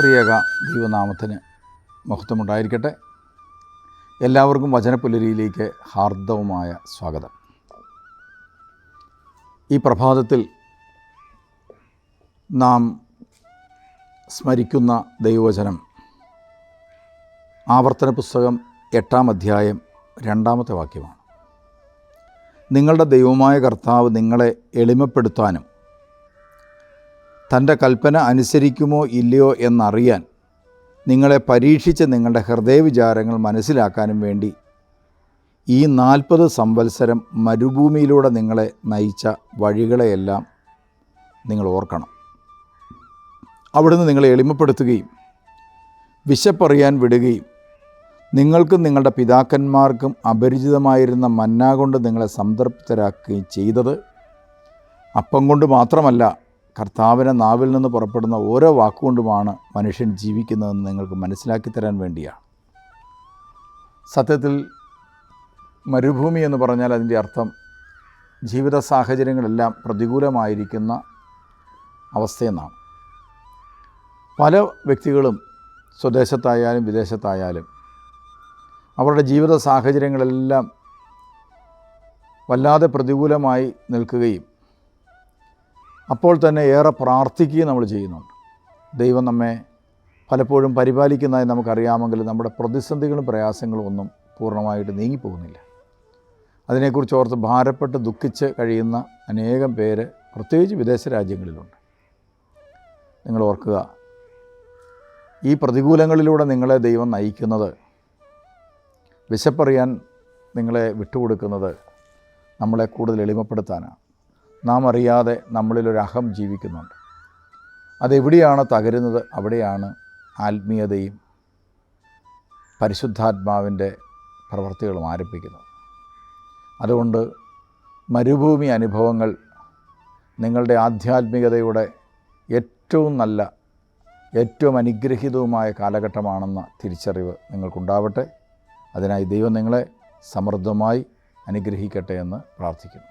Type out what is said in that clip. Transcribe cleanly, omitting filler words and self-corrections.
ത്രിയേക ദൈവനാമത്തിന് മഹത്വമുണ്ടായിരിക്കട്ടെ. എല്ലാവർക്കും വചനപ്പുലരിയിലേക്ക് ഹാർദവമായ സ്വാഗതം. ഈ പ്രഭാതത്തിൽ നാം സ്മരിക്കുന്ന ദൈവവചനം ആവർത്തന പുസ്തകം 8-ാം അധ്യായം 2-ാമത്തെ വാക്യമാണ്. നിങ്ങളുടെ ദൈവമായ കർത്താവ് നിങ്ങളെ എളിമപ്പെടുത്താനും തൻ്റെ കൽപ്പന അനുസരിക്കുമോ ഇല്ലയോ എന്നറിയാൻ നിങ്ങളെ പരീക്ഷിച്ച് നിങ്ങളുടെ ഹൃദയവിചാരങ്ങൾ മനസ്സിലാക്കാനും വേണ്ടി ഈ 40 സംവത്സരം മരുഭൂമിയിലൂടെ നിങ്ങളെ നയിച്ച വഴികളെയെല്ലാം നിങ്ങൾ ഓർക്കണം. അവിടുന്ന് നിങ്ങളെ എളിമപ്പെടുത്തുകയും വിശപ്പറിയാൻ വിടുകയും നിങ്ങൾക്കും നിങ്ങളുടെ പിതാക്കന്മാർക്കും അപരിചിതമായിരുന്ന മന്ന കൊണ്ട് നിങ്ങളെ സംതൃപ്തരാക്കുകയും ചെയ്തത് അപ്പം കൊണ്ട് മാത്രമല്ല, കർത്താവിൻ്റെ നാവിൽ നിന്ന് പുറപ്പെടുന്ന ഓരോ വാക്കുകൊണ്ടുമാണ് മനുഷ്യൻ ജീവിക്കുന്നതെന്ന് നിങ്ങൾക്ക് മനസ്സിലാക്കി തരാൻ വേണ്ടിയാണ്. സത്യത്തിൽ മരുഭൂമി എന്ന് പറഞ്ഞാൽ അതിൻ്റെ അർത്ഥം ജീവിത സാഹചര്യങ്ങളെല്ലാം പ്രതികൂലമായിരിക്കുന്ന അവസ്ഥയെന്നാണ്. പല വ്യക്തികളും സ്വദേശത്തായാലും വിദേശത്തായാലും അവരുടെ ജീവിത സാഹചര്യങ്ങളെല്ലാം വല്ലാതെ പ്രതികൂലമായി നിൽക്കുകയും അപ്പോൾ തന്നെ ഏറെ പ്രാർത്ഥിക്കുകയും നമ്മൾ ചെയ്യുന്നുണ്ട്. ദൈവം നമ്മെ പലപ്പോഴും പരിപാലിക്കുന്നതായി നമുക്കറിയാമെങ്കിലും നമ്മുടെ പ്രതിസന്ധികളും പ്രയാസങ്ങളും ഒന്നും പൂർണ്ണമായിട്ട് നീങ്ങിപ്പോകുന്നില്ല. അതിനെക്കുറിച്ച് ഓർത്ത് ഭാരപ്പെട്ട് ദുഃഖിച്ച് കഴിയുന്ന അനേകം പേര് പ്രത്യേകിച്ച് വിദേശ രാജ്യങ്ങളിലുണ്ട്. നിങ്ങൾ ഓർക്കുക, ഈ പ്രതികൂലങ്ങളിലൂടെ നിങ്ങളെ ദൈവം നയിക്കുന്നത്, വിശപ്പറിയാൻ നിങ്ങളെ വിട്ടുകൊടുക്കുന്നത് നമ്മളെ കൂടുതൽ എളിമപ്പെടുത്താനാണ്. നാം അറിയാതെ നമ്മളിലൊരു അഹം ജീവിക്കുന്നുണ്ട്. അതെവിടെയാണ് തകരുന്നത്, അവിടെയാണ് ആത്മീയതയും പരിശുദ്ധാത്മാവിൻ്റെ പ്രവൃത്തികളും ആരംഭിക്കുന്നത്. അതുകൊണ്ട് മരുഭൂമി അനുഭവങ്ങൾ നിങ്ങളുടെ ആധ്യാത്മികതയുടെ ഏറ്റവും നല്ല, ഏറ്റവും അനുഗ്രഹീതവുമായ കാലഘട്ടമാണെന്ന തിരിച്ചറിവ് നിങ്ങൾക്കുണ്ടാവട്ടെ. അതിനായി ദൈവം നിങ്ങളെ സമൃദ്ധമായി അനുഗ്രഹിക്കട്ടെ എന്ന് പ്രാർത്ഥിക്കുന്നു.